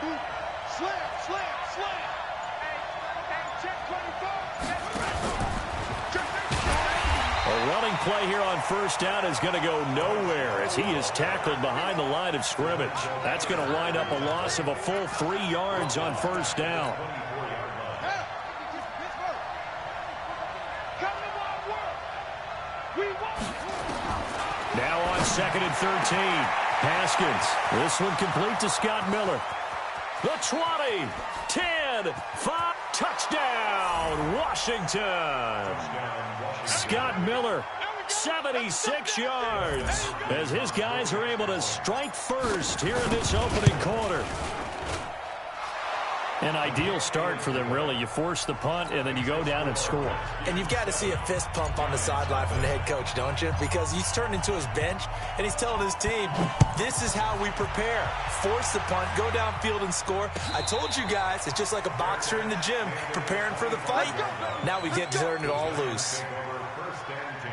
Slam, slam, slam. Hey, check 24. A running play here on first down is going to go nowhere as he is tackled behind the line of scrimmage. That's going to wind up a loss of a full 3 yards on first down. Now on 2nd and 13. Haskins. This one complete to Scott Miller. The 20, 10, 5, touchdown, Washington. Scott Miller, 76 yards, as his guys are able to strike first here in this opening quarter. An ideal start for them, really. You force the punt, and then you go down and score. And you've got to see a fist pump on the sideline from the head coach, don't you? Because he's turning to his bench, and he's telling his team, this is how we prepare. Force the punt, go downfield and score. I told you guys, it's just like a boxer in the gym preparing for the fight. Now we get to turn it all loose. First and 10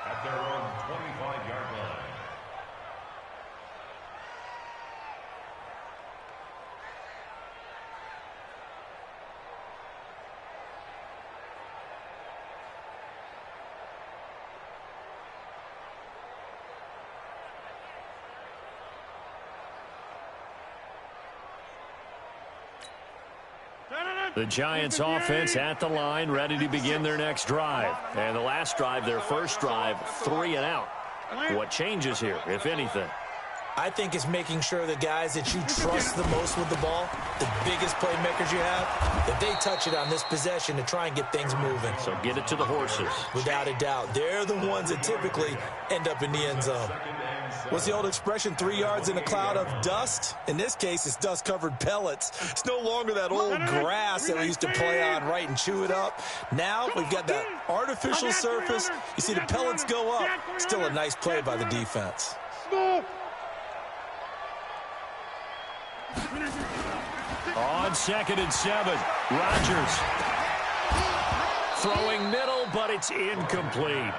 at their own 25-yard line. The Giants offense at the line, ready to begin their next drive. And the last drive, their first drive, 3 and out. What changes here, if anything? I think it's making sure the guys that you trust the most with the ball, the biggest playmakers you have, that they touch it on this possession to try and get things moving. So get it to the horses. Without a doubt. They're the ones that typically end up in the end zone. What's the old expression, 3 yards in a cloud of dust? In this case, it's dust-covered pellets. It's no longer that old grass that we used to play on, right, and chew it up. Now we've got that artificial surface. You see the pellets go up. Still a nice play by the defense. On 2nd and 7, Rodgers. Throwing middle, but it's incomplete.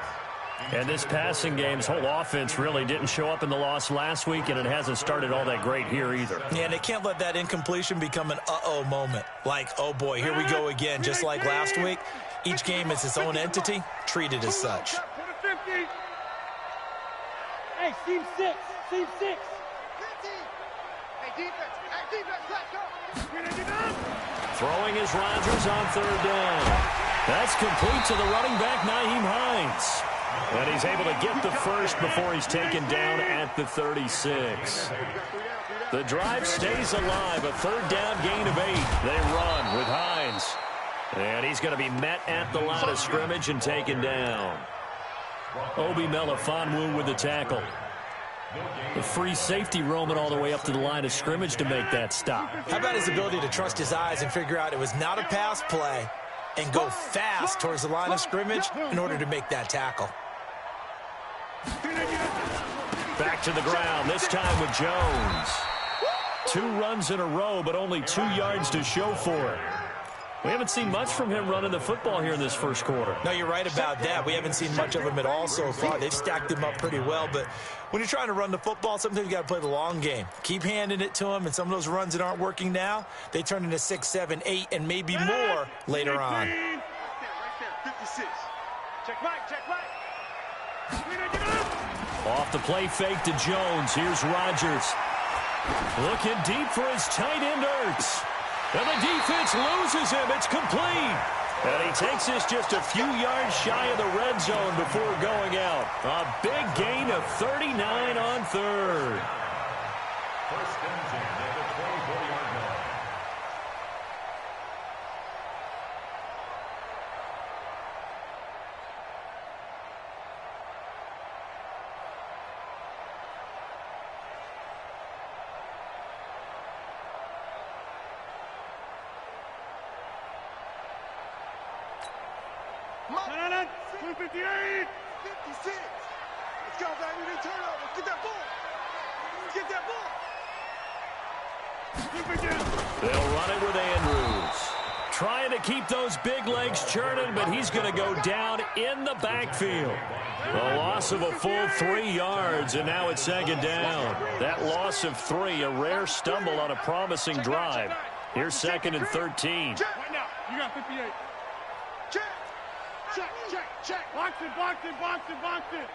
And this passing game's whole offense really didn't show up in the loss last week, and it hasn't started all that great here either. Yeah, and they can't let that incompletion become an uh-oh moment. Like, oh boy, here we go again, just like last week. Each game is its own entity, treated as such. Hey, team 6, team 6. Hey, defense, let's go. Throwing is Rodgers on 3rd down. That's complete to the running back, Nyheim Hines. And he's able to get the first before he's taken down at the 36. The drive stays alive. A 3rd down gain of 8. They run with Hines. And he's going to be met at the line of scrimmage and taken down. Obi Melifonwu with the tackle. The free safety roaming all the way up to the line of scrimmage to make that stop. How about his ability to trust his eyes and figure out it was not a pass play and go fast towards the line of scrimmage in order to make that tackle. Back to the ground, this time with Jones. 2 runs in a row, but only 2 yards to show for it. We haven't seen much from him running the football here in this first quarter. No, you're right about that. We haven't seen much of him at all so far. They've stacked him up pretty well, but when you're trying to run the football, sometimes you got to play the long game. Keep handing it to him, and some of those runs that aren't working now, they turn into 6, 7, 8, and maybe more later on. Right there, 56. Check right, check right. Off the play fake to Jones. Here's Rodgers. Looking deep for his tight end, Ertz. And the defense loses him. It's complete. And he takes this just a few yards shy of the red zone before going out. A big gain of 39 on 3rd. First and 10 at the 24-yard line. No, 258. 56. Let's go, baby. They turnover. Get that ball. Get that ball. They'll run it with Andrews. trying to keep those big legs churning, but he's going to go down in the backfield. A loss of a full 3 yards, and now it's second down. That loss of 3, a rare stumble on a promising drive. Here's second and 13. Right now, you got 58. Check. Check, check, check. Box it, box it, box it, box it.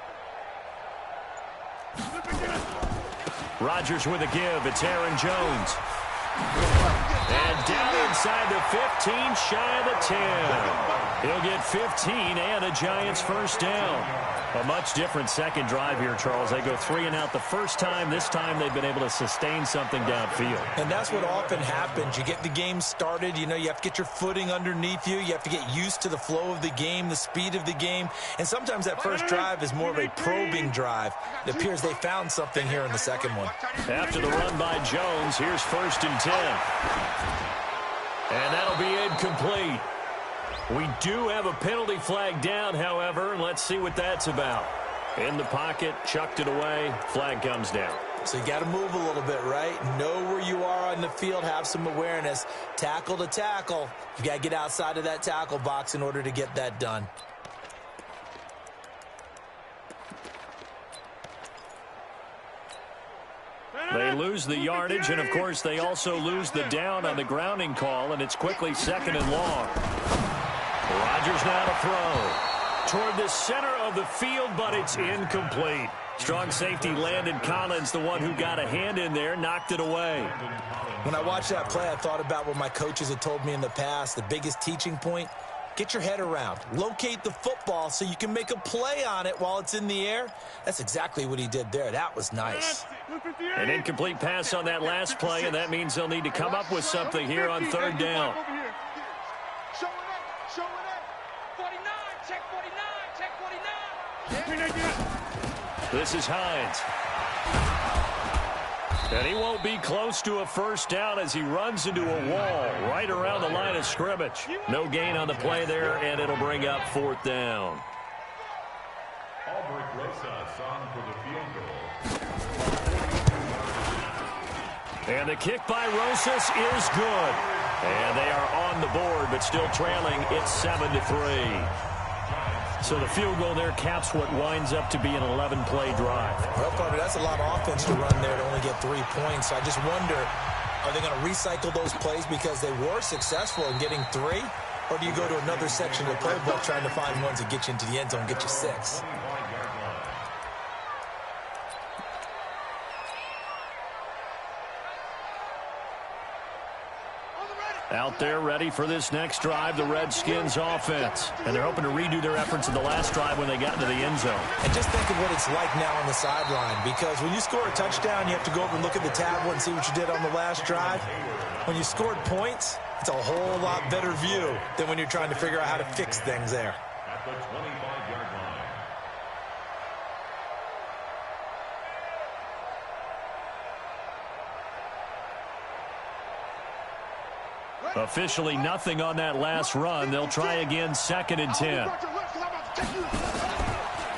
Slip again. Rodgers with a give. It's Aaron Jones. And down inside the 15, shy of the 10. He'll get 15 and a Giants first down. A much different second drive here, Charles. They go 3 and out the first time. This time they've been able to sustain something downfield. And that's what often happens. You get the game started. You know, you have to get your footing underneath you. You have to get used to the flow of the game, the speed of the game. And sometimes that first drive is more of a probing drive. It appears they found something here in the second one. After the run by Jones, here's first and 10. And that'll be incomplete. We do have a penalty flag down, however, and let's see what that's about. In the pocket, chucked it away, flag comes down. So you got to move a little bit, right? Know where you are on the field, have some awareness. Tackle to tackle. You got to get outside of that tackle box in order to get that done. They lose the yardage, and, of course, they also lose the down on the grounding call, and it's quickly second and long. Rodgers now to throw. Toward the center of the field, but it's incomplete. Strong safety Landon Collins, the one who got a hand in there, knocked it away. When I watched that play, I thought about what my coaches had told me in the past. The biggest teaching point, get your head around. Locate the football so you can make a play on it while it's in the air. That's exactly what he did there. That was nice. An incomplete pass on that last play, and that means they'll need to come up with something here on third down. Show it up, show it up. 49, check 49, check 49. This is Hines. And he won't be close to a first down as he runs into a wall right around the line of scrimmage. No gain on the play there, and it'll bring up fourth down. Albert Rosas on for the field goal. And the kick by Rosas is good. And they are on the board, but still trailing. It's 7-3. So the field goal there caps what winds up to be an 11-play drive. Well, partner, that's a lot of offense to run there to only get 3 points. So I just wonder, are they going to recycle those plays because they were successful in getting 3? Or do you go to another section of the playbook trying to find ones that get you into the end zone, get you 6? Out there ready for this next drive, the Redskins offense. And they're hoping to redo their efforts in the last drive when they got into the end zone. And just think of what it's like now on the sideline, because when you score a touchdown, you have to go over and look at the tablet and see what you did on the last drive. When you scored points, it's a whole lot better view than when you're trying to figure out how to fix things there. At the 25-yard line. Officially nothing on that last run. They'll try again, second and 10.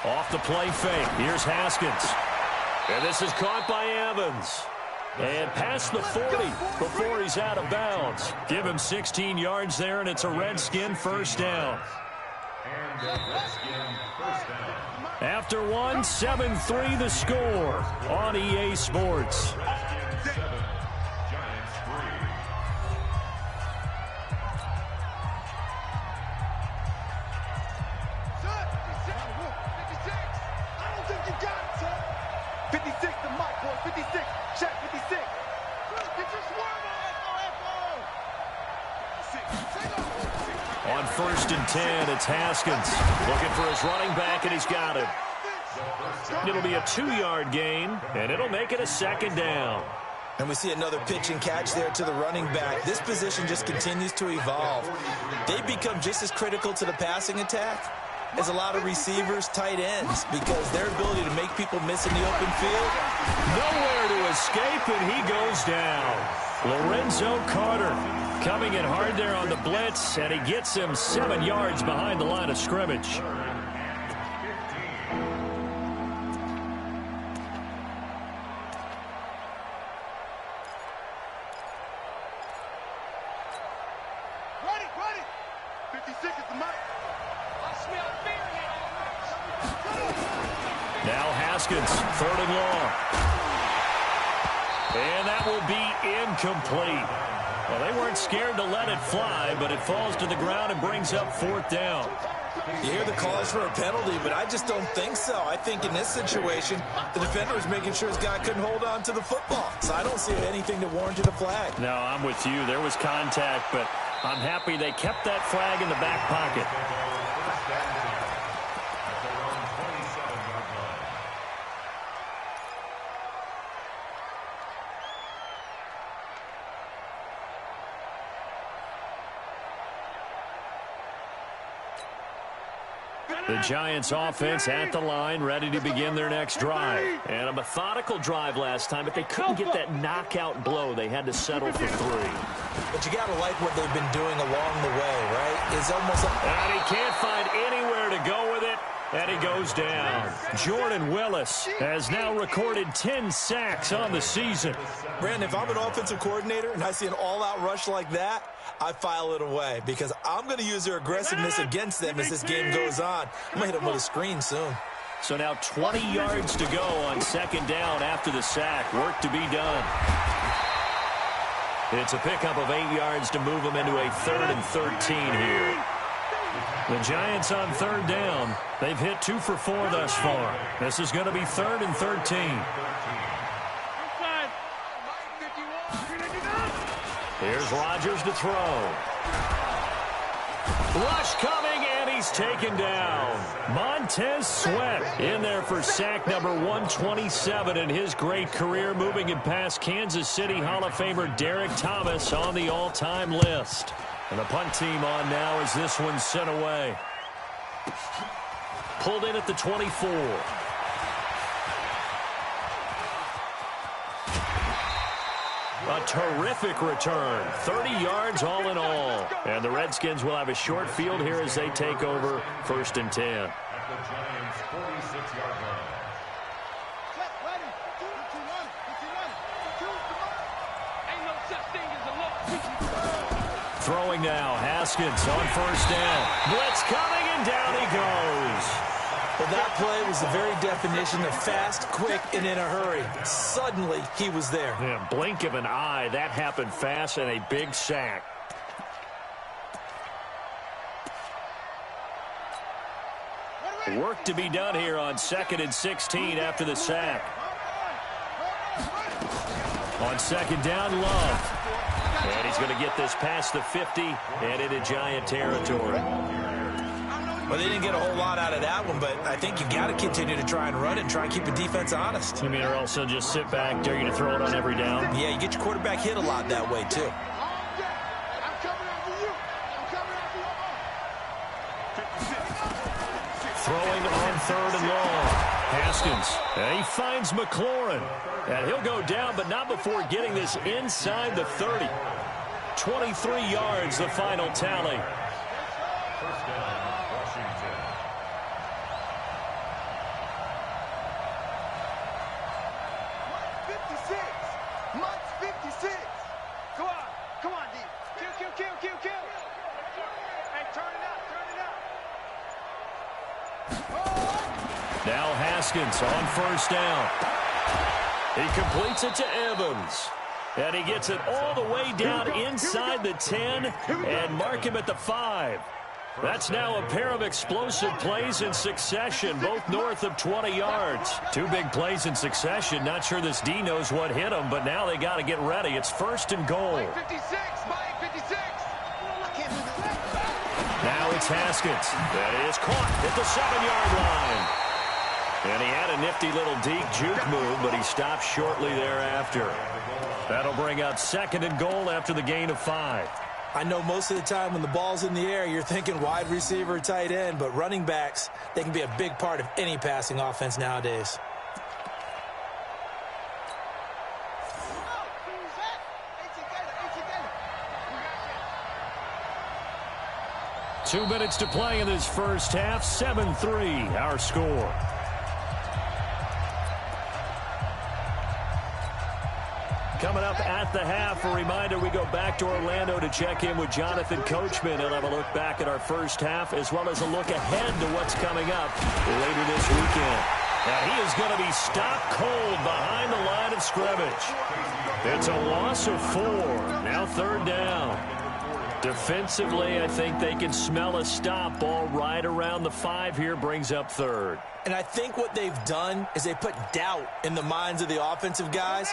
Off the play fake. Here's Haskins. And this is caught by Evans. And past the 40 before he's out of bounds. Give him 16 yards there, and it's a Redskin first down. After one, 7-3 the score on EA Sports. On first and 10, it's Haskins looking for his running back, and he's got him. It'll be a 2-yard gain, and it'll make it a second down. And we see another pitch and catch there to the running back. This position just continues to evolve. They become just as critical to the passing attack as a lot of receivers, tight ends, because their ability to make people miss in the open field. Nowhere to escape, and he goes down. Lorenzo Carter coming in hard there on the blitz, and he gets him 7 yards behind the line of scrimmage. Ready? Ready. 56 is the mark. I smell fear here. Now Haskins, 3rd and long. And that will be incomplete. Well, they weren't scared to let it fly, but it falls to the ground and brings up 4th down. You hear the calls for a penalty, but I just don't think so. I think in this situation, the defender was making sure his guy couldn't hold on to the football. So I don't see anything that warranted a flag. No, I'm with you. There was contact, but I'm happy they kept that flag in the back pocket. The Giants offense at the line, ready to begin their next drive. And a methodical drive last time, but they couldn't get that knockout blow. They had to settle for 3. But you got to like what they've been doing along the way, right? It's almost like... And he can't find anywhere to go with it, and he goes down. Jordan Willis has now recorded 10 sacks on the season. Brandon, if I'm an offensive coordinator and I see an all-out rush like that, I file it away because I'm going to use their aggressiveness against them as this game goes on. I'm going to hit them with a screen soon. So now 20 yards to go on 2nd down after the sack. Work to be done. It's a pickup of 8 yards to move them into a 3rd and 13 here. The Giants on 3rd down. They've hit 2 for 4 thus far. This is going to be 3rd and 13. Here's Rodgers to throw. Rush coming, and he's taken down. Montez Sweat in there for sack number 127 in his great career, moving it past Kansas City Hall of Famer Derek Thomas on the all-time list. And the punt team on now as this one's sent away. Pulled in at the 24. A terrific return. 30 yards all in all. And the Redskins will have a short field here as they take over 1st and 10. At the Giants' 46-yard line. Ain't no such thing as a look. Throwing now, Haskins on 1st down. Blitz coming, and down he goes. Well, that play was the very definition of fast, quick, and in a hurry. Suddenly, he was there. Yeah, blink of an eye. That happened fast, and a big sack. Work to be done here on 2nd and 16 after the sack. On 2nd down, Love. And he's going to get this past the 50 and into Giant territory. Well, they didn't get a whole lot out of that one, but I think you got to continue to try and run it and try and keep the defense honest. You mean, or else they'll just sit back, dare you to throw it on every down? Yeah, you get your quarterback hit a lot that way, too. Throwing on 3rd and long. Haskins, and he finds McLaurin. And he'll go down, but not before getting this inside the 30. 23 yards, the final tally. First down, Washington. Mike's 56. Come on, D. Kill. Hey, turn it out. Now Haskins on 1st down. He completes it to Evans. And he gets it all the way down inside the 10 and mark him at the 5. That's now a pair of explosive plays in succession, both north of 20 yards. 2 big plays in succession. Not sure this D knows what hit him, but now they got to get ready. It's 1st and goal. Mike 56. Now it's Haskins. That is caught at the 7-yard line. And he had a nifty little deep juke move, but he stopped shortly thereafter. That'll bring up 2nd and goal after the gain of 5. I know most of the time when the ball's in the air, you're thinking wide receiver, tight end, but running backs, they can be a big part of any passing offense nowadays. Two minutes to play in this first half. 7-3, our score. Coming up up at the half. A reminder, we go back to Orlando to check in with Jonathan Coachman. He'll have a look back at our first half as well as a look ahead to what's coming up later this weekend. And he is going to be stopped cold behind the line of scrimmage. It's a loss of 4. Now 3rd down. Defensively, I think they can smell a stop. Ball right around the 5 here, brings up 3rd. And I think what they've done is they put doubt in the minds of the offensive guys.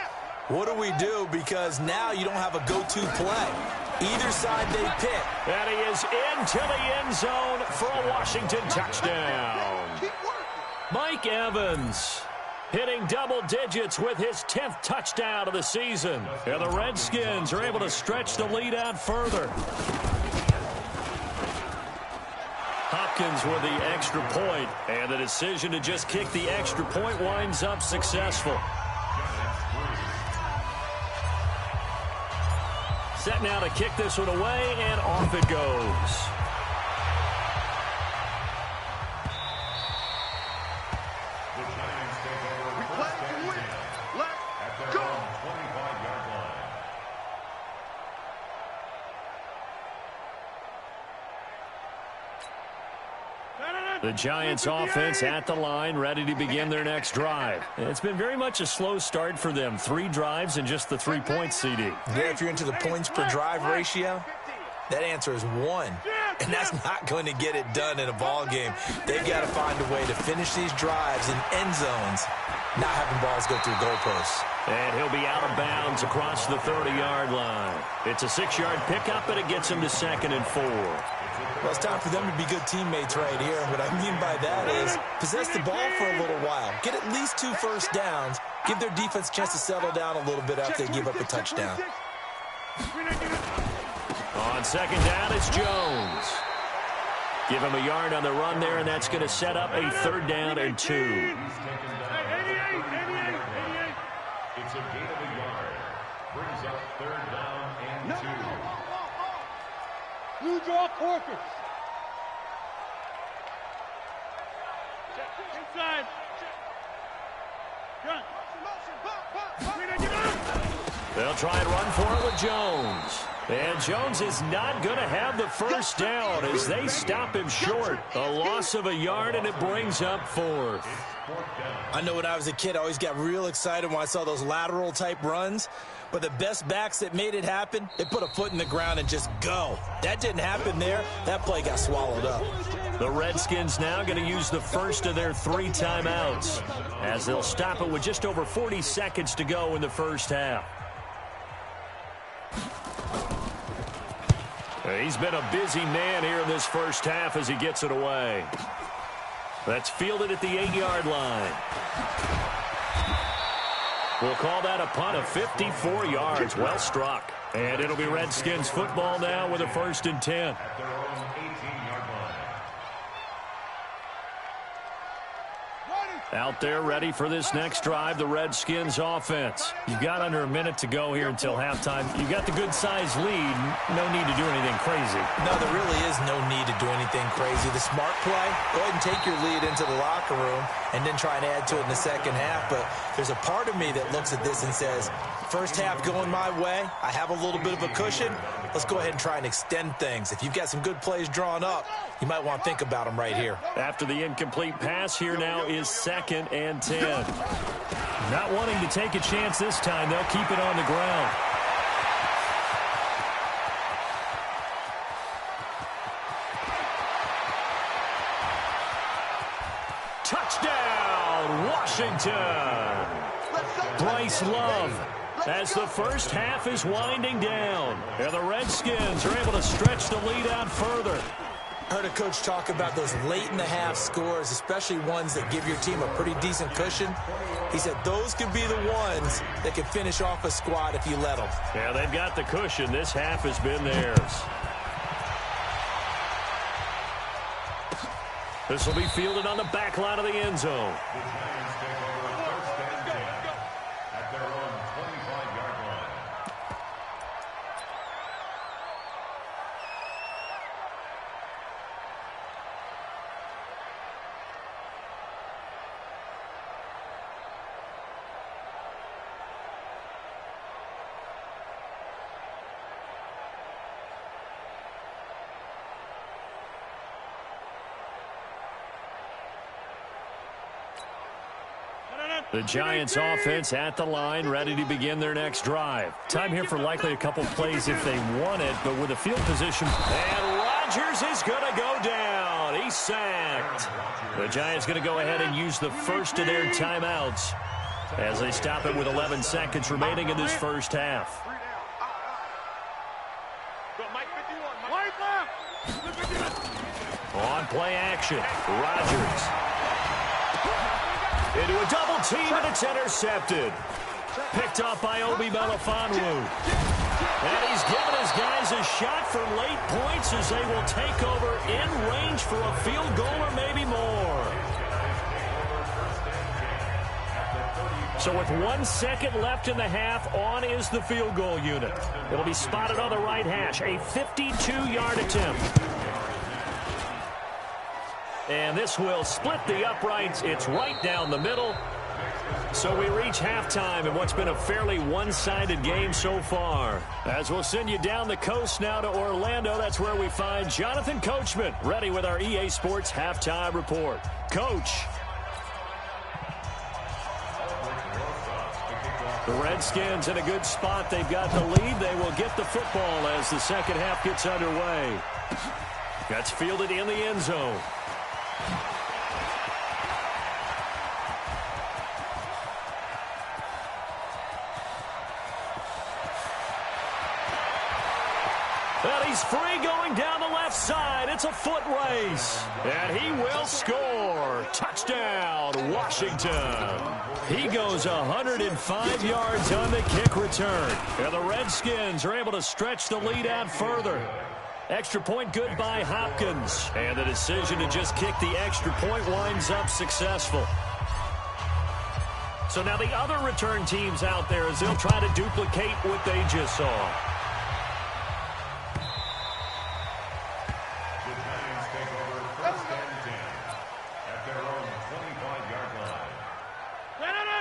What do we do? Because now you don't have a go-to play. Either side they pick. And he is into the end zone for a Washington touchdown. Mike Evans hitting double digits with his 10th touchdown of the season. And the Redskins are able to stretch the lead out further. Hopkins with the extra point, and the decision to just kick the extra point winds up successful. Set now to kick this one away, and off it goes. The Giants offense at the line, ready to begin their next drive. It's been very much a slow start for them. 3 drives and just the 3 points, CD. Yeah, if you're into the points per drive ratio, that answer is 1. And that's not going to get it done in a ball game. They've got to find a way to finish these drives in end zones, not having balls go through goalposts. And he'll be out of bounds across the 30-yard line. It's a 6-yard pickup, and it gets him to 2nd and 4. Well, it's time for them to be good teammates right here. What I mean by that is possess the ball for a little while. Get at least 2 first downs. Give their defense a chance to settle down a little bit after they give up a touchdown. On 2nd down, it's Jones. Give him a yard on the run there, and that's going to set up a 3rd down and 2. It's a gain of a yard. Brings up 3rd down and 2. Blue draw Corkers. Inside. Gun. They'll try and run for it with Jones. And Jones is not going to have the first down as they stop him short. A loss of a yard, and it brings up 4th. I know when I was a kid, I always got real excited when I saw those lateral-type runs. But the best backs that made it happen, they put a foot in the ground and just go. That didn't happen there. That play got swallowed up. The Redskins now going to use the first of their 3 timeouts as they'll stop it with just over 40 seconds to go in the first half. He's been a busy man here in this first half as he gets it away. That's fielded at the 8-yard line. We'll call that a punt of 54 yards. Well struck. And it'll be Redskins football now with a 1st and 10. At their own 18-yard line. Out there ready for this next drive, the Redskins offense. You've got under a minute to go here until halftime. You've got the good-sized lead. No need to do anything crazy. No, there really is no need to do anything crazy. The smart play, go ahead and take your lead into the locker room and then try and add to it in the second half. But there's a part of me that looks at this and says, first half going my way, I have a little bit of a cushion. Let's go ahead and try and extend things. If you've got some good plays drawn up, you might want to think about them right here. After the incomplete pass, here now is 2nd and 10. Not wanting to take a chance this time, they'll keep it on the ground. Touchdown, Washington! Bryce Love, as the first half is winding down, and the Redskins are able to stretch the lead out further. I heard a coach talk about those late-in-the-half scores, especially ones that give your team a pretty decent cushion. He said those could be the ones that can finish off a squad if you let them. Yeah, they've got the cushion. This half has been theirs. This will be fielded on the back line of the end zone. The Giants take over 1st and 10 at their own 25-yard line. The Giants offense at the line, ready to begin their next drive. Time here for likely a couple plays if they want it, but with a field position. And Rodgers is going to go down. He's sacked. The Giants going to go ahead and use the first of their timeouts as they stop it with 11 seconds remaining in this first half. On play action, Rodgers. Into a double team, and it's intercepted. Picked off by Obi Melifonwu. And he's given his guys a shot for late points as they will take over in range for a field goal or maybe more. So with 1 second left in the half, on is the field goal unit. It'll be spotted on the right hash, a 52-yard attempt. And this will split the uprights. It's right down the middle. So we reach halftime in what's been a fairly one-sided game so far. As we'll send you down the coast now to Orlando, that's where we find Jonathan Coachman, ready with our EA Sports Halftime Report. Coach. The Redskins in a good spot. They've got the lead. They will get the football as the second half gets underway. That's fielded in the end zone. And he's free going down the left side. It's a foot race. And he will score. Touchdown, Washington. He goes 105 yards on the kick return. And the Redskins are able to stretch the lead out further. Extra point good by Hopkins. And the decision to just kick the extra point winds up successful. So now the other return teams out there as they'll try to duplicate what they just saw.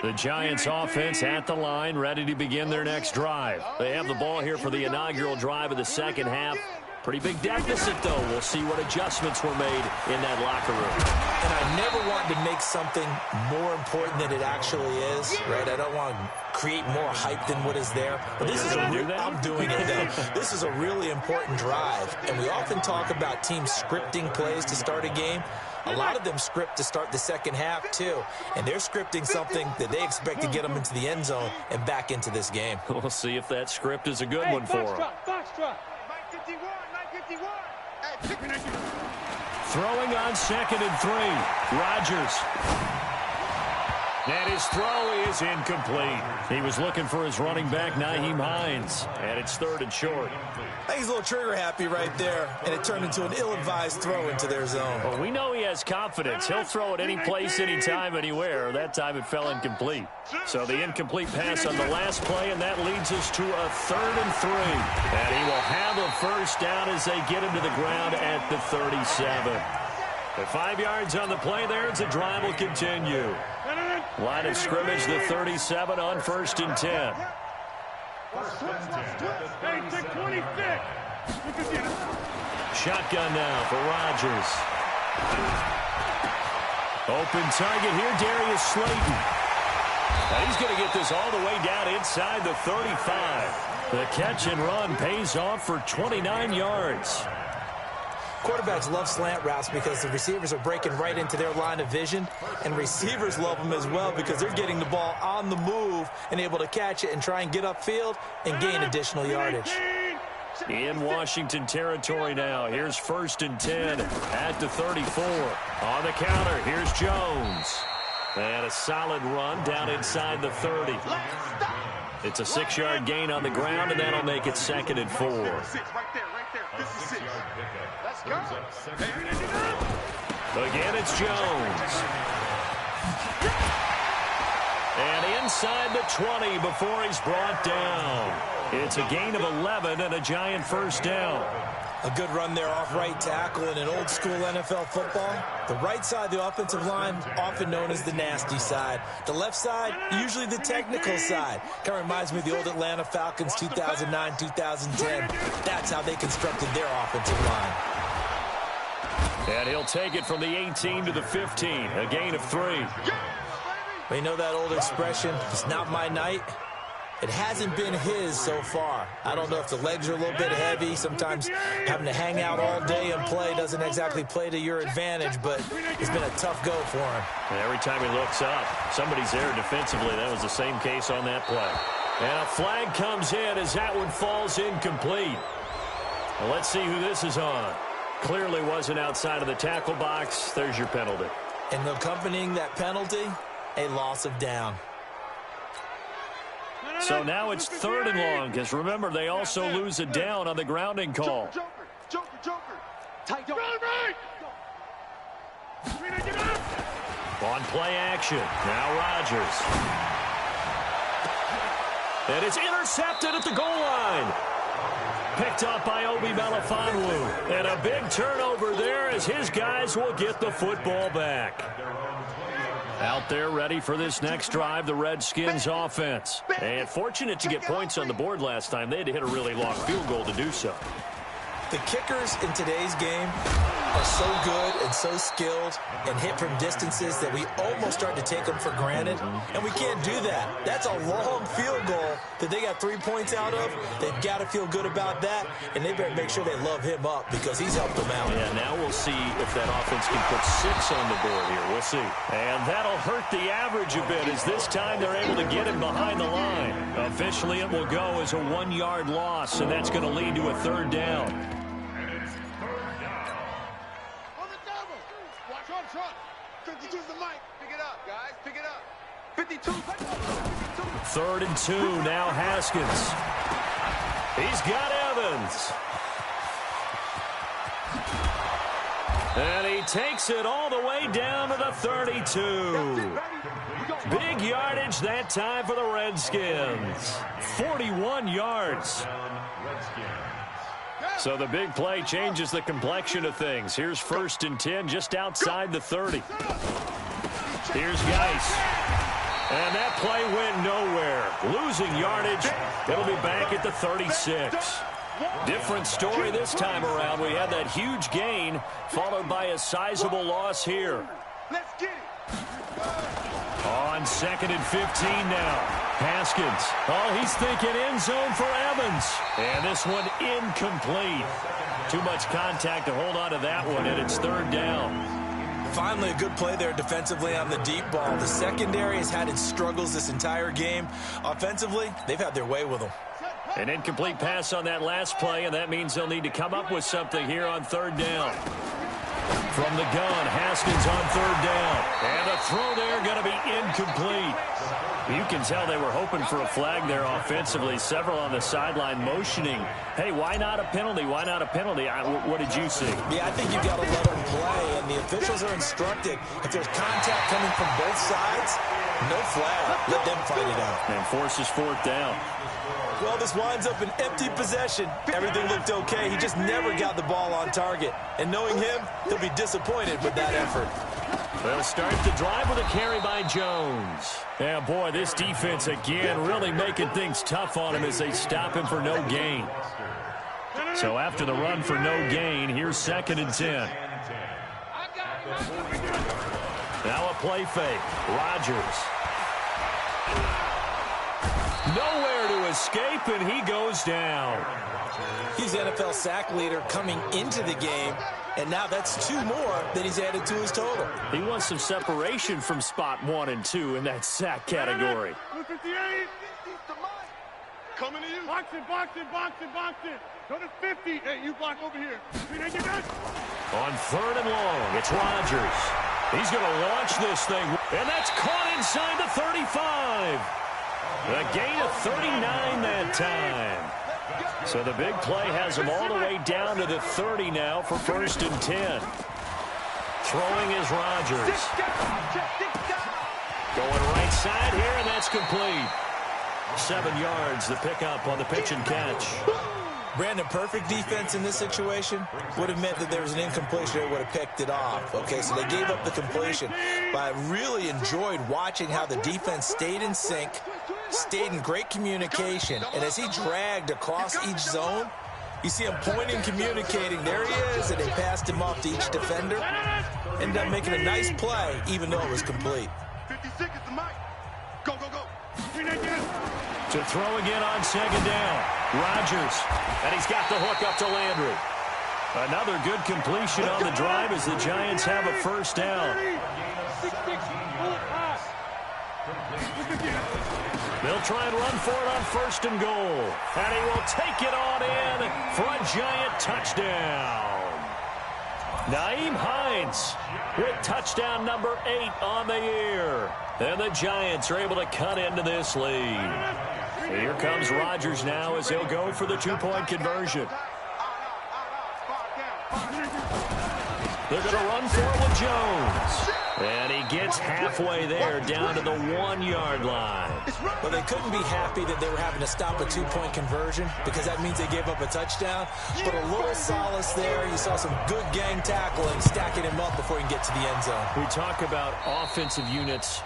The Giants offense at the line, ready to begin their next drive. They have the ball here for the inaugural drive of the second half. Pretty big deficit, though. We'll see what adjustments were made in that locker room. And I never want to make something more important than it actually is, right? I don't want to create more hype than what is there. But this is I'm doing it, though. This is a really important drive. And we often talk about teams scripting plays to start a game. A lot of them script to start the second half, too. And they're scripting something that they expect to get them into the end zone and back into this game. We'll see if that script is a good one for them. Throwing on 2nd and 3. Rodgers. And his throw is incomplete. He was looking for his running back, Nyheim Hines. And it's 3rd and short. I think he's a little trigger happy right there, and it turned into an ill-advised throw into their zone. Well, we know he has confidence. He'll throw it any place, anytime, anywhere. That time it fell incomplete. So the incomplete pass on the last play, and that leads us to a 3rd and 3. And he will have a first down as they get him to the ground at the 37. The 5 yards on the play there as the drive will continue. Line of scrimmage, the 37 on 1st and 10. Shotgun now for Rodgers. Open target here, Darius Slayton. And he's going to get this all the way down inside the 35. The catch and run pays off for 29 yards. Quarterbacks love slant routes because the receivers are breaking right into their line of vision, and receivers love them as well because they're getting the ball on the move and able to catch it and try and get upfield and gain additional yardage. In Washington territory now. Here's 1st and 10 at the 34. On the counter, here's Jones. And a solid run down inside the 30. It's a 6-yard gain on the ground, and that'll make it 2nd and 4. Again, it's Jones. And inside the 20 before he's brought down. It's a gain of 11 and a Giant first down. A good run there off right tackle in an old-school NFL football. The right side of the offensive line, often known as the nasty side. The left side, usually the technical side. Kind of reminds me of the old Atlanta Falcons 2009, 2010. That's how they constructed their offensive line. And he'll take it from the 18 to the 15, a gain of 3. Well, you know that old expression, it's not my night? It hasn't been his so far. I don't know if the legs are a little bit heavy. Sometimes having to hang out all day and play doesn't exactly play to your advantage, but it's been a tough go for him. And every time he looks up, somebody's there defensively. That was the same case on that play. And a flag comes in as that one falls incomplete. Well, let's see who this is on. Clearly wasn't outside of the tackle box. There's your penalty. And accompanying that penalty, a loss of down. So now it's 3rd and long, because remember, they also lose a down on the grounding call. Joker. Tight dog. On play action, now Rodgers. And it's intercepted at the goal line. Picked up by Obi Melifonwu. And a big turnover there as his guys will get the football back. Out there ready for this next drive, the Redskins offense. And fortunate to get points on the board last time. They had to hit a really long field goal to do so. The kickers in today's game are so good and so skilled and hit from distances that we almost start to take them for granted, and we can't do that. That's a long field goal that they got 3 points out of. They've got to feel good about that, and they better make sure they love him up because he's helped them out. Yeah, now we'll see if that offense can put 6 on the board here. We'll see. And that'll hurt the average a bit as this time they're able to get him behind the line. Officially, it will go as a 1-yard loss, and that's going to lead to a 3rd down. 52's the mic. Pick it up, guys. Pick it up. 52. 3rd and 2. Now Haskins. He's got Evans. And he takes it all the way down to the 32. Big yardage that time for the Redskins. 41 yards. So the big play changes the complexion of things. Here's 1st and 10 just outside the 30. Here's Geis. And that play went nowhere. Losing yardage. It'll be back at the 36. Different story this time around. We had that huge gain followed by a sizable loss here. Let's get it. On 2nd and 15 now. Haskins. Oh, he's thinking end zone for Evans. And this one incomplete. Too much contact to hold on to that one, and it's 3rd down. Finally, a good play there defensively on the deep ball. The secondary has had its struggles this entire game. Offensively, they've had their way with them. An incomplete pass on that last play, and that means they'll need to come up with something here on 3rd down. From the gun, Haskins on 3rd down. And the throw there going to be incomplete. You can tell they were hoping for a flag there offensively. Several on the sideline motioning. Hey, why not a penalty? Why not a penalty? What did you see? Yeah, I think you've got to let them play, and the officials are instructed. If there's contact coming from both sides, no flag. Let them fight it out. And forces 4th down. Well, this winds up an empty possession. Everything looked okay. He just never got the ball on target. And knowing him, he'll be disappointed with that effort. They'll start the drive with a carry by Jones. Yeah, boy, this defense again really making things tough on him as they stop him for no gain. So after the run for no gain, here's 2nd and 10. Now a play fake. Rodgers. Nowhere to escape, and he goes down. He's NFL sack leader coming into the game, and now that's 2 more that he's added to his total. He wants some separation from spot 1 and 2 in that sack category. 58. Coming to you. Box it. Go to 50. Hey, you block over here. On 3rd and long, it's Rodgers. He's going to launch this thing, and that's caught inside the 35. A gain of 39 that time. So the big play has him all the way down to the 30 now for 1st and 10. Throwing is Rodgers. Going right side here, and that's complete. 7 yards, the pickup on the pitch and catch. Brandon, perfect defense in this situation would have meant that there was an incompletion. They would have picked it off. Okay, so they gave up the completion. But I really enjoyed watching how the defense stayed in sync, stayed in great communication. And as he dragged across each zone, you see him pointing, communicating. There he is, and they passed him off to each defender. Ended up making a nice play, even though it was complete. 56 is the mic. Go, go, go. To throw again on second down. Rodgers. And he's got the hook up to Landry. Another good completion on the drive as the Giants have a first down. They'll try and run for it on first and goal. And he will take it on in for a Giant touchdown. Nyheim Hines with touchdown number 8 on the year. And the Giants are able to cut into this lead. Here comes Rodgers now as he'll go for the 2-point conversion. They're going to run for it with Jones. And he gets halfway there down to the 1-yard line. Well, they couldn't be happy that they were having to stop a 2-point conversion because that means they gave up a touchdown. But a little solace there. You saw some good gang tackling, stacking him up before he can get to the end zone. We talk about offensive units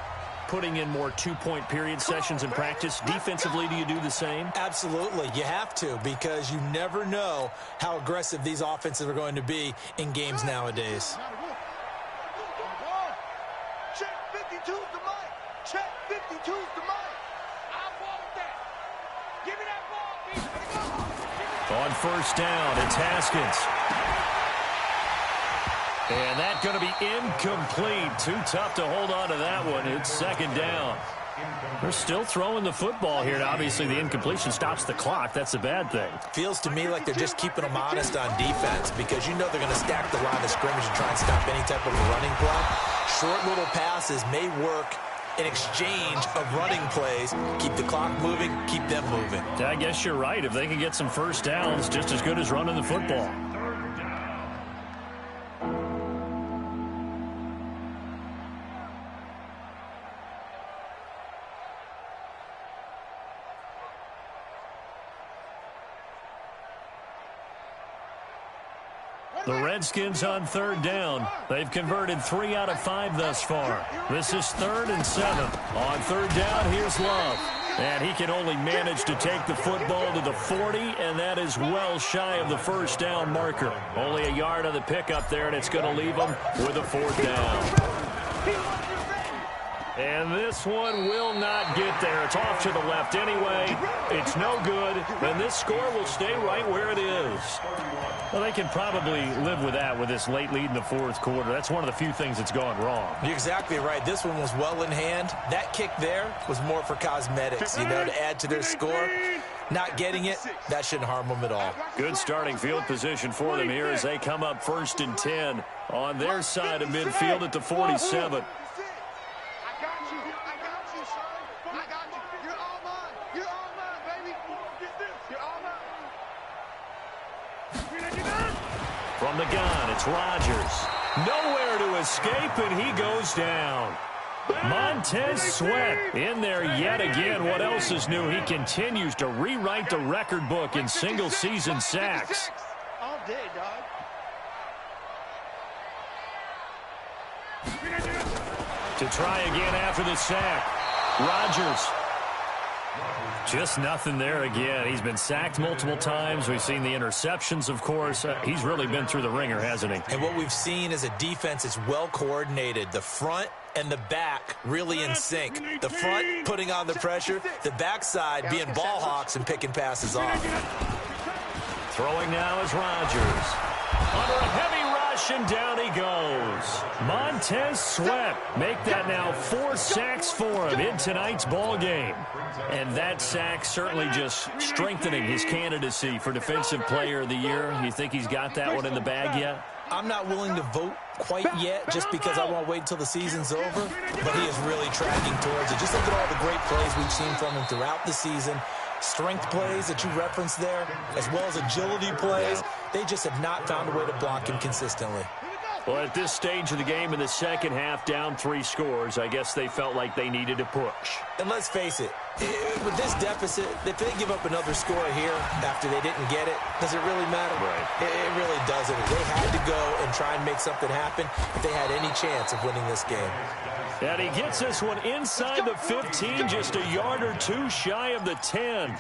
putting in more 2-point period sessions in practice. Defensively, do you do the same? Absolutely. You have to because you never know how aggressive these offenses are going to be in games nowadays. Check 52's the mic. Check 52's the mic. I want that. Give me that ball, On first down, it's Haskins. And that's going to be incomplete. Too tough to hold on to that one. It's second down. They're still throwing the football here. And obviously, the incompletion stops the clock. That's a bad thing. Feels to me like they're just keeping them honest on defense because you know they're going to stack the line of scrimmage and try and stop any type of running play. Short little passes may work in exchange of running plays. Keep the clock moving, keep them moving. I guess you're right. If they can get some first downs, just as good as running the football. The Redskins on third down. They've converted 3 out of 5 thus far. This is 3rd and 7. On third down, here's Love. And he can only manage to take the football to the 40, and that is well shy of the first down marker. Only a yard on the pickup there, and it's going to leave him with a 4th down. And this one will not get there. It's off to the left anyway. It's no good, and this score will stay right where it is. Well, they can probably live with that with this late lead in the 4th quarter. That's one of the few things that's gone wrong. You're exactly right. This one was well in hand. That kick there was more for cosmetics, you know, to add to their score. Not getting it, that shouldn't harm them at all. Good starting field position for them here as they come up 1st and 10 on their side of midfield at the 47. From the gun, it's Rodgers. Nowhere to escape, and he goes down. Montez Sweat in there yet again. What else is new? He continues to rewrite the record book in single-season sacks. All day, dog. To try again after the sack. Rodgers. Just nothing there again. He's been sacked multiple times. We've seen the interceptions, of course. He's really been through the ringer, hasn't he? And what we've seen is a defense that's well coordinated. The front and the back really in sync. The front putting on the pressure. The backside being ball hawks and picking passes off. Throwing now is Rodgers. Under a heavy rush, and down he goes. Montez Sweat make that now 4 sacks for him in tonight's ball game. And that sack certainly just strengthening his candidacy for Defensive Player of the Year. You think he's got that one in the bag yet? I'm not willing to vote quite yet just because I want to wait until the season's over, but he is really tracking towards it. Just look at all the great plays we've seen from him throughout the season. Strength plays that you referenced there, as well as agility plays. They just have not found a way to block him consistently. Well, at this stage of the game in the second half, down 3 scores, I guess they felt like they needed to push. And let's face it, with this deficit, if they give up another score here after they didn't get it, does it really matter? Right. It really doesn't. They had to go and try and make something happen if they had any chance of winning this game. And he gets this one inside the 15, just a yard or 2 shy of the 10.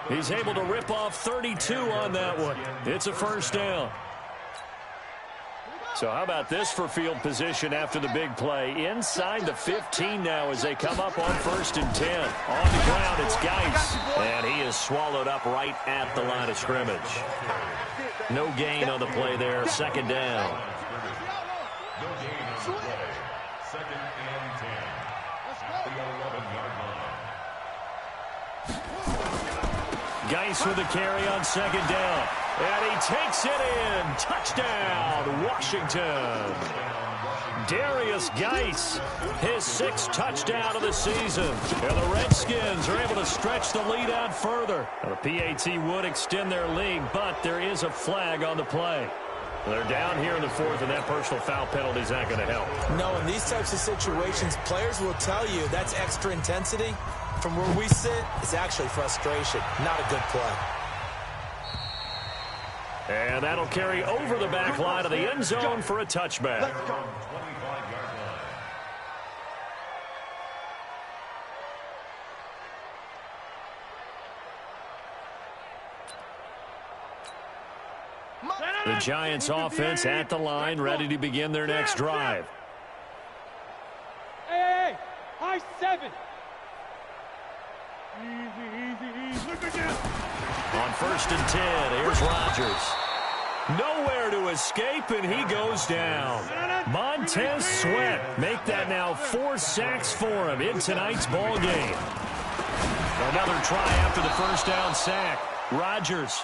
He's able to rip off 32 on that one. It's a first down. So how about this for field position after the big play? Inside the 15 now as they come up on 1st and 10. On the ground, it's Geis. And he is swallowed up right at the line of scrimmage. No gain on the play there. 2nd down. No gain on the play. 2nd and 10. The 11-yard line. Geis with the carry on 2nd down. And he takes it in. Touchdown, Washington. Darius Geis, his 6th touchdown of the season. And the Redskins are able to stretch the lead out further. Now, the PAT would extend their lead, but there is a flag on the play. They're down here in the 4th, and that personal foul penalty is not going to help. No, in these types of situations, players will tell you that's extra intensity. From where we sit, it's actually frustration, not a good play. And that'll carry over the back line of the end zone for a touchback. 25-yard line. The Giants offense at the line, ready to begin their next drive. Hey, high 7. Easy. Look at this. On 1st and 10, here's Rodgers. Nowhere to escape, and he goes down. Montez Sweat make that now 4 sacks for him in tonight's ball game. Another try after the 1st down sack. Rodgers.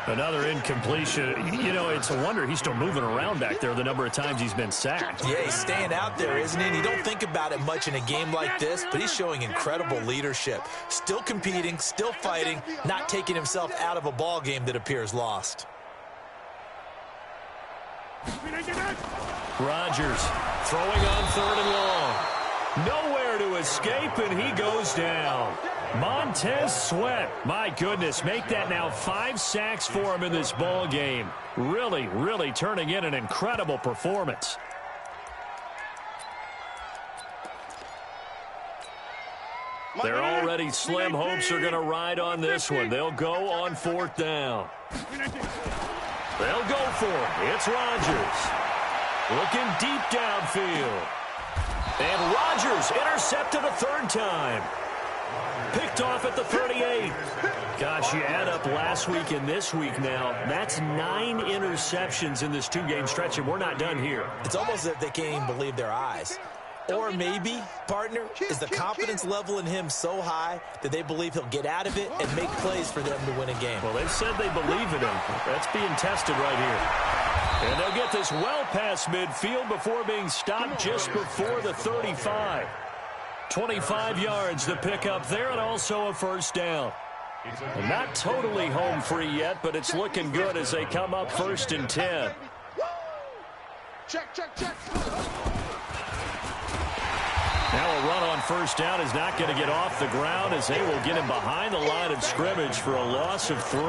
Another incompletion. You know, it's a wonder he's still moving around back there the number of times he's been sacked. Yeah, he's staying out there, isn't he? And you don't think about it much in a game like this, but he's showing incredible leadership. Still competing, still fighting, not taking himself out of a ball game that appears lost. Rodgers throwing on 3rd and long. Nowhere to escape, and he goes down. Montez Sweat, my goodness, make that now 5 sacks for him in this ball game. Really turning in an incredible performance. They're already slim hopes are going to ride on this one. They'll go on 4th down. They'll go for it. It's Rodgers. Looking deep downfield. And Rodgers intercepted a 3rd time. Picked off at the 38. Gosh, you add up last week and this week now. That's 9 interceptions in this 2-game stretch, and we're not done here. It's almost as if they can't even believe their eyes. Or maybe, partner, is the confidence level in him so high that they believe he'll get out of it and make plays for them to win a game. Well, they've said they believe in him. That's being tested right here. And they'll get this well past midfield before being stopped just before the 35. 25 yards to pick up there, and also a 1st down. And not totally home free yet, but it's looking good as they come up 1st and 10. Check. Now a run on 1st down is not going to get off the ground as they will get him behind the line of scrimmage for a loss of 3.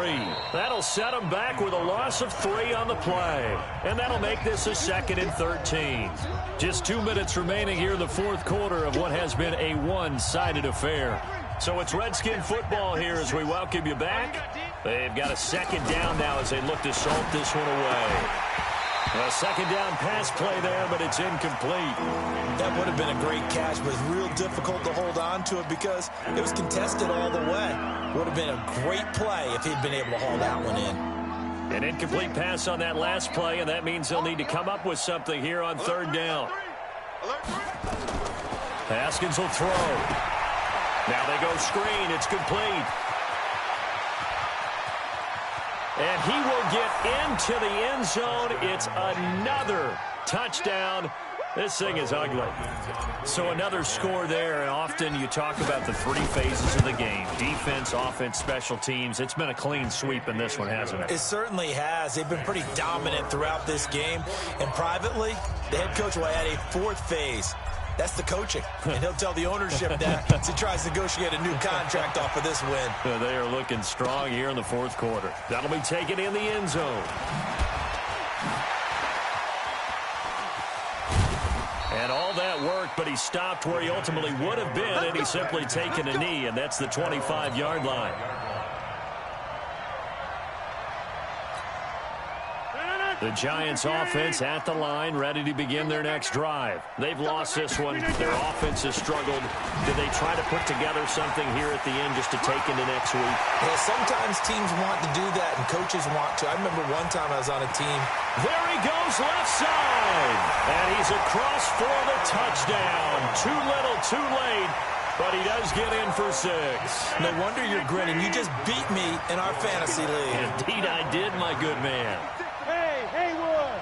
That'll set him back with a loss of 3 on the play. And that'll make this a 2nd and 13. Just 2 minutes remaining here in the 4th quarter of what has been a one-sided affair. So it's Redskin football here as we welcome you back. They've got a 2nd down now as they look to salt this one away. A 2nd down pass play there, but it's incomplete. That would have been a great catch, but it's real difficult to hold on to it because it was contested all the way. Would have been a great play if he'd been able to haul that one in. An incomplete pass on that last play, and that means they'll need to come up with something here on 3rd down. Haskins will throw. Now they go screen. It's complete. And he will get into the end zone. It's another touchdown. This thing is ugly. So another score there, and often you talk about the 3 phases of the game. Defense, offense, special teams. It's been a clean sweep in this one, hasn't it? It certainly has. They've been pretty dominant throughout this game. And privately, the head coach will add a 4th phase. That's the coaching. And he'll tell the ownership that as he tries to negotiate a new contract off of this win. They are looking strong here in the 4th quarter. That'll be taken in the end zone. And all that worked, but he stopped where he ultimately would have been, and he's simply taken a knee, and that's the 25-yard line. The Giants offense at the line, ready to begin their next drive. They've lost this one. Their offense has struggled. Do they try to put together something here at the end just to take into next week? Yeah, sometimes teams want to do that and coaches want to. I remember one time I was on a team. There he goes, left side. And he's across for the touchdown. Too little, too late. But he does get in for 6. No wonder you're grinning. You just beat me in our fantasy league. Indeed I did, my good man. Hey, Haywood.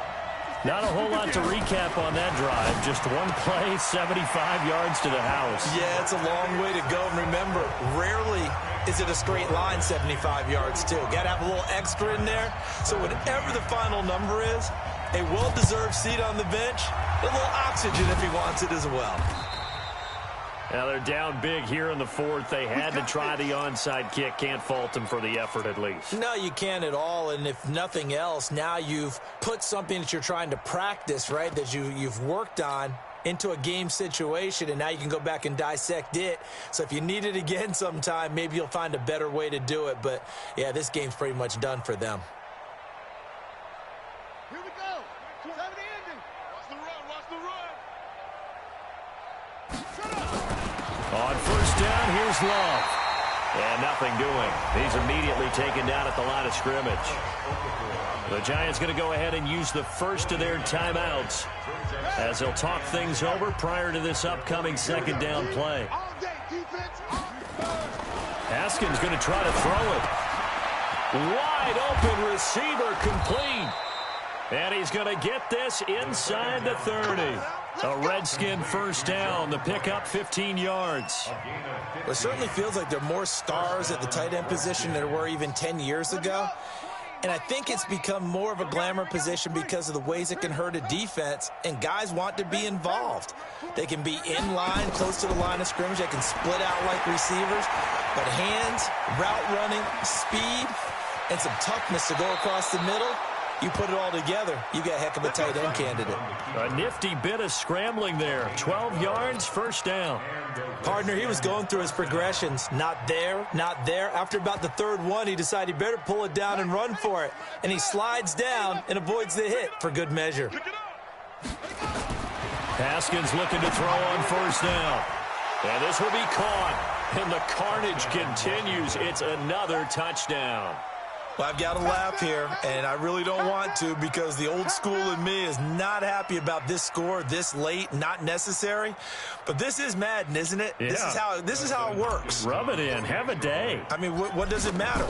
Not a whole lot to recap on that drive. Just one play, 75 yards to the house. Yeah, it's a long way to go. And remember, rarely is it a straight line 75 yards, too. Got to have a little extra in there. So whatever the final number is, a well-deserved seat on the bench, a little oxygen if he wants it as well. Now they're down big here in the 4th. They had to try the onside kick. Can't fault them for the effort at least. No, you can't at all. And if nothing else, now you've put something that you're trying to practice, right, that you've worked on into a game situation, and now you can go back and dissect it. So if you need it again sometime, maybe you'll find a better way to do it. But, yeah, this game's pretty much done for them. Here we go. Time to ending. Watch the run. Watch the run. On first down, here's Love. And nothing doing. He's immediately taken down at the line of scrimmage. The Giants going to go ahead and use the first of their timeouts as they'll talk things over prior to this upcoming second down play. Haskins going to try to throw it. Wide open receiver complete. And he's going to get this inside the 30. A Redskin first down. The pickup 15 yards. Well, it certainly feels like there are more stars at the tight end position than there were even 10 years ago. And I think it's become more of a glamour position because of the ways it can hurt a defense, and guys want to be involved. They can be in line, close to the line of scrimmage. They can split out like receivers. But hands, route running, speed, and some toughness to go across the middle, you put it all together, you got a heck of a tight end candidate. A nifty bit of scrambling there. 12 yards, first down. Partner, he was going through his progressions. Not there, not there. After about the third one, he decided he better pull it down and run for it. And he slides down and avoids the hit for good measure. Haskins looking to throw on first down. And this will be caught. And the carnage continues. It's another touchdown. Well, I've got to laugh here, and I really don't want to because the old school in me is not happy about this score this late, not necessary. But this is Madden, isn't it? Yeah. This is how it works. Rub it in. Have a day. I mean, what does it matter?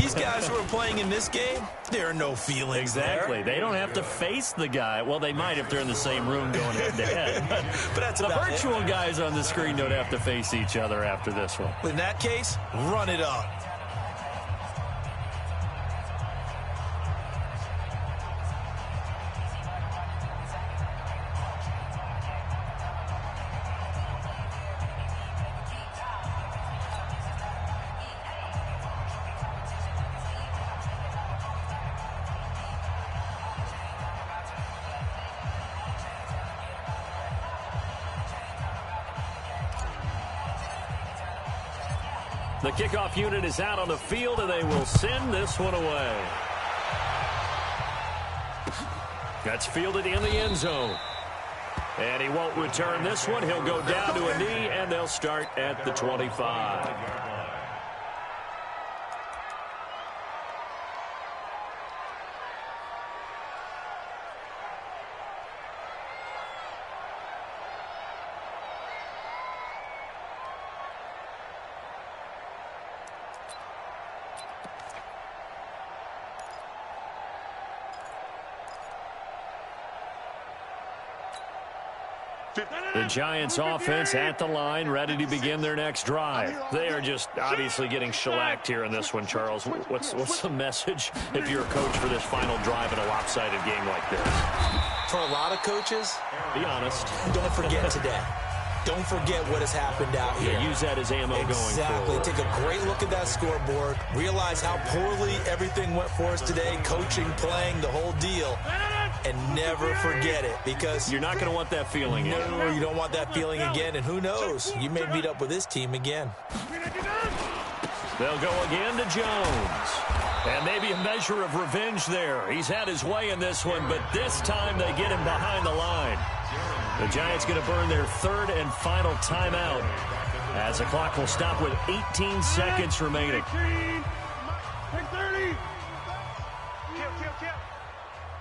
These guys who are playing in this game, there are no feelings Exactly. there. They don't have to face the guy. Well, they might if they're in the same room going head-to-head. But that's the about virtual it. guys on the screen don't have to face each other after this one. In that case, run it up. The kickoff unit is out on the field, and they will send this one away. That's fielded in the end zone. And he won't return this one. He'll go down to a knee, and they'll start at the 25. The Giants offense at the line, ready to begin their next drive. They are just obviously getting shellacked here in this one, Charles. What's the message if you're a coach for this final drive in a lopsided game like this? For a lot of coaches, Be honest. don't forget today. Don't forget what has happened out here. Yeah, use that as ammo going Exactly. forward. Take a great look at that scoreboard. Realize how poorly everything went for us today. Coaching, playing, the whole deal. And never forget it because You're not going to want that feeling. no, you don't want that feeling again. And who knows? You may meet up with this team again. They'll go again to Jones. And maybe a measure of revenge there. He's had his way in this one, but this time they get him behind the line. The Giants going to burn their third and final timeout as the clock will stop with 18 seconds remaining. 30. Kill.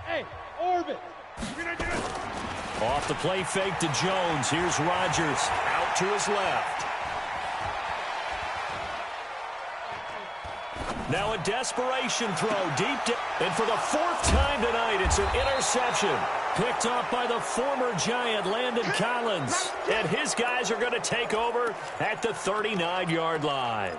Hey, orbit. Off the play fake to Jones. Here's Rodgers out to his left. Now a desperation throw deep. And for the fourth time tonight, it's an interception. Picked off by the former Giant, Landon Collins. And his guys are going to take over at the 39-yard line.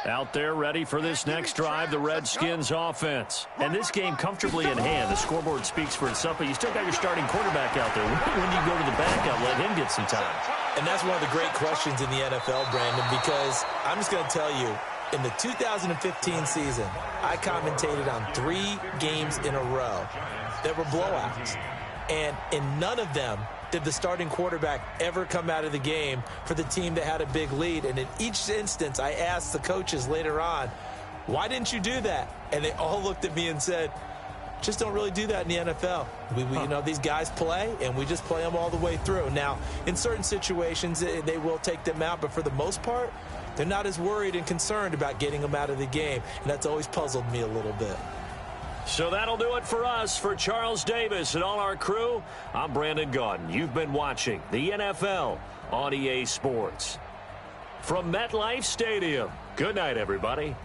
Out there ready for this next drive, the Redskins offense. And this game comfortably in hand. The scoreboard speaks for itself, but you still got your starting quarterback out there. When do you go to the backup, let him get some time? And that's one of the great questions in the NFL, Brandon, because I'm just going to tell you, in the 2015 season, I commentated on 3 games in a row that were blowouts. And in none of them did the starting quarterback ever come out of the game for the team that had a big lead. And in each instance, I asked the coaches later on, why didn't you do that? And they all looked at me and said, just don't really do that in the NFL. You know, these guys play, and we just play them all the way through. Now, in certain situations, they will take them out, but for the most part, they're not as worried and concerned about getting them out of the game. And that's always puzzled me a little bit. So that'll do it for us. For Charles Davis and all our crew, I'm Brandon Gaudin. You've been watching the NFL on EA Sports. From MetLife Stadium, good night, everybody.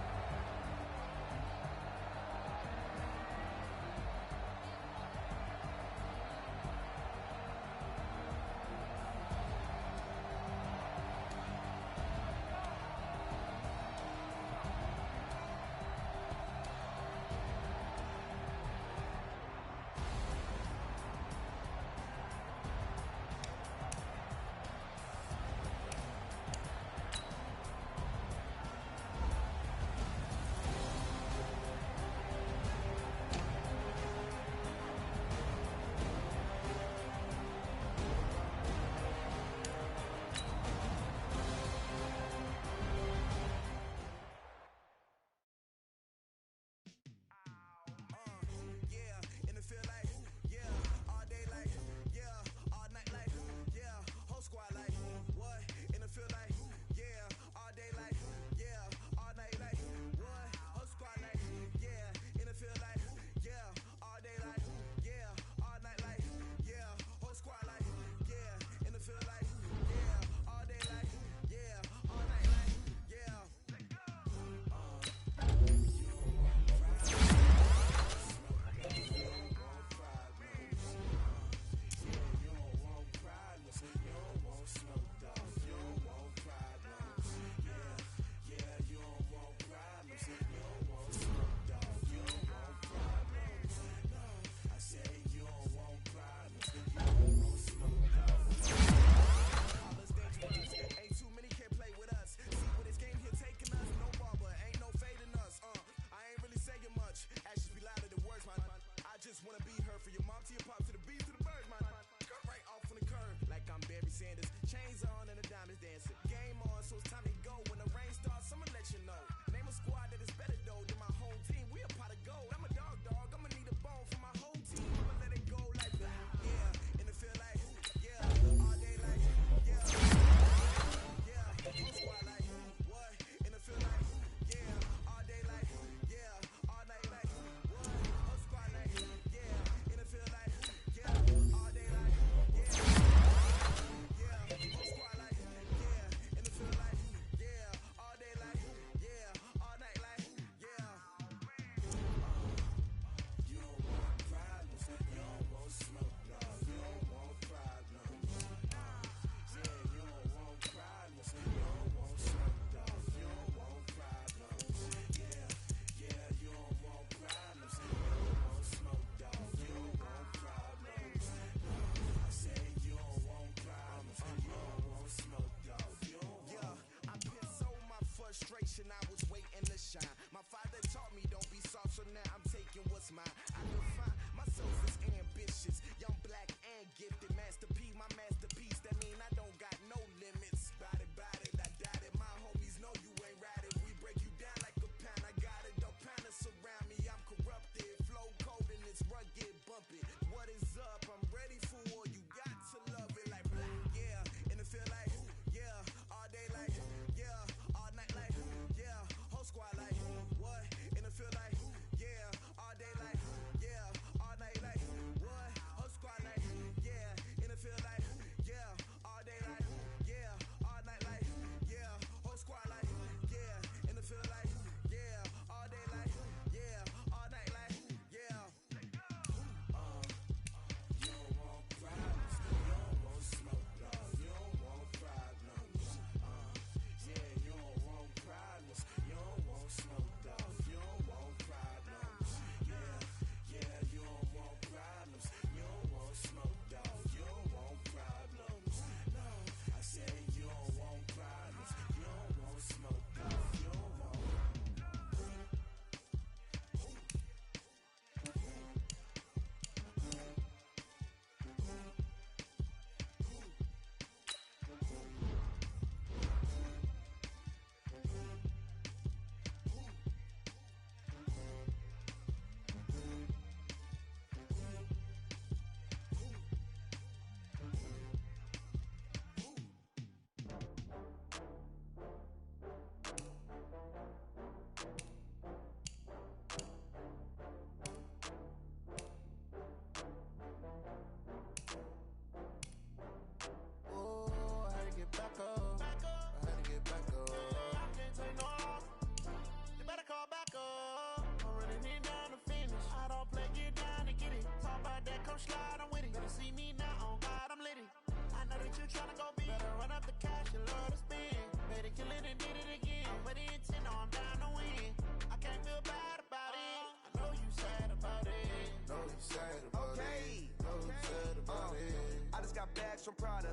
come slide, I'm with it. Better see me now, on God, I'm litty. I know that you tryna go big. Better run up the cash, you love to spend. Better kill it and did it again. But the intent, I'm down to win. I can't feel bad about it. I know you sad about it. Know you sad about it. Know you sad about it. I just got bags from Prada.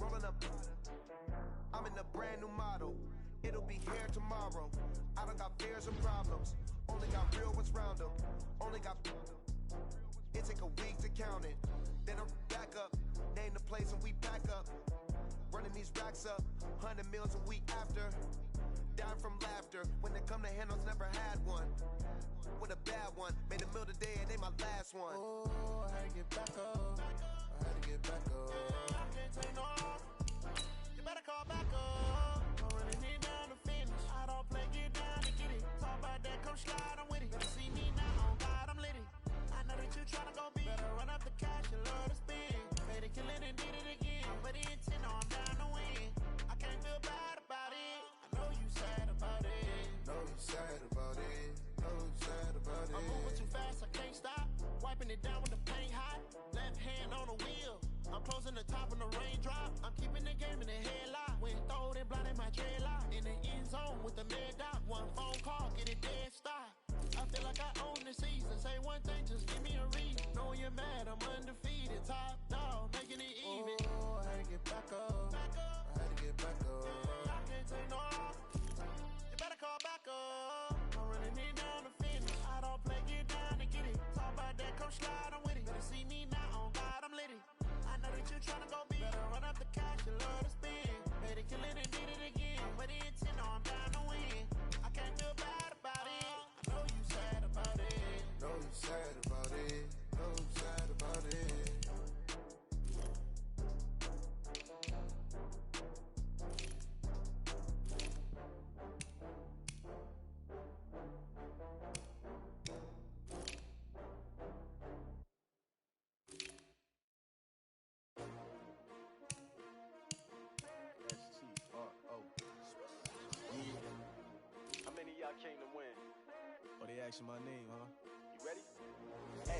Rolling up. I'm in a brand new model. It'll be here tomorrow. I don't got fears and problems. Only got real ones round them. Only got. It take a week to count it. Then I'm back up. Name the place and we pack up. Running these racks up. 100 meals a week after. Down from laughter. When they come to handles, never had one. With a bad one. Made a meal today and they my last one. Oh, I had to get back up. I had to get back up. I can't take no loss. You better call back up. I'm running it down to finish. I don't play, get down and get it. Talk about that, come slide, I'm with it. Better see me now, on God, I'm litty. I know that you tryna go big. Better run up the cash, you love to spend. Made it, kill it and did it again. But the intent, I'm down to win. I can't feel bad about it. I know you sad about it. Know you sad about it. Know you sad about it. I'm moving too fast, I can't stop. Wiping it down with the paint hot. Left hand on the wheel. I'm closing the top when the raindrop. I'm keeping the game in the headlock. When throwed and blinded my dreadlock. In the end zone with the mad dot. One phone call, get it dead stop. I feel like I own the season. Say one thing, just give me a reason. Knowing you're mad, I'm undefeated. Top dog, making it even. Oh, I had to get back up. I had to get back up. I can't take no loss. You better call back up. I'm running it down to finish. I don't play, get down and get it. Talk about that, come slide, I'm with it. Better see me now, on God, I'm litty. I know that you tryna go big. Better run up the cash, you love to spend. Better kill it and did it again. But the intent, I'm down to win. I can't feel bad about it. I know you sad about it. Know you sad about it. Know you sad about it. How many of y'all came to win? Oh, they asking my name, huh? You ready?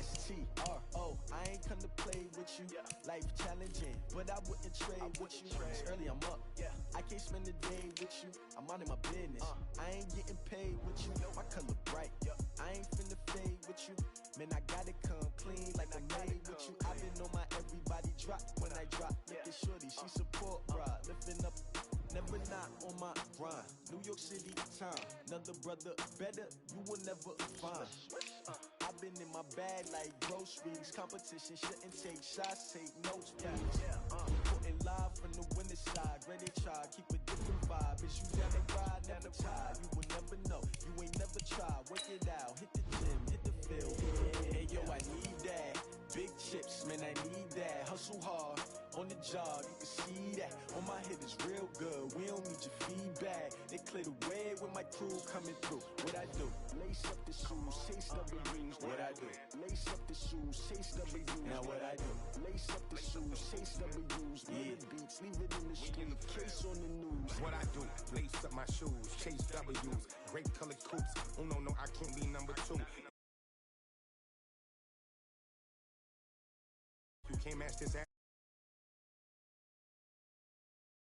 STRO, I ain't come to play with you. Yeah. Life challenging, but I wouldn't trade with you. It's early, I'm up. Yeah. I can't spend the day with you. I'm minding my business. I ain't getting paid with you. My color bright. I ain't finna fade with you. Man, I gotta come clean like I'm made with you. I've been on my everybody drop when I drop. Look at shorty, she support ride. Lifting up, never not on my grind. New York City time. Another brother better, you will never find. I've been in my bag like groceries. Competition shouldn't take shots, take notes, please. Putting live from the winning side. Ready to try, keep a different vibe. Is you down the ride, never tired. You will never know, you ain't never tried. Work it out, hit the gym, hit the field. Hey yo, I need that. Big chips, man, I need that. Hustle hard, on the job, you can see that. On my head is real good, we don't need your feedback. They clear the way with my crew coming through. What I do? Lace up the shoes, chase W's. What I do? Lace up the shoes, chase W's. Now what I do? Lace up the shoes, chase W's. Yeah. Beats, leave it in the street, case on the news. What I do? Lace up my shoes, chase W's. Great colored coupes. Oh no, I can't be number 2. You can't match this ass.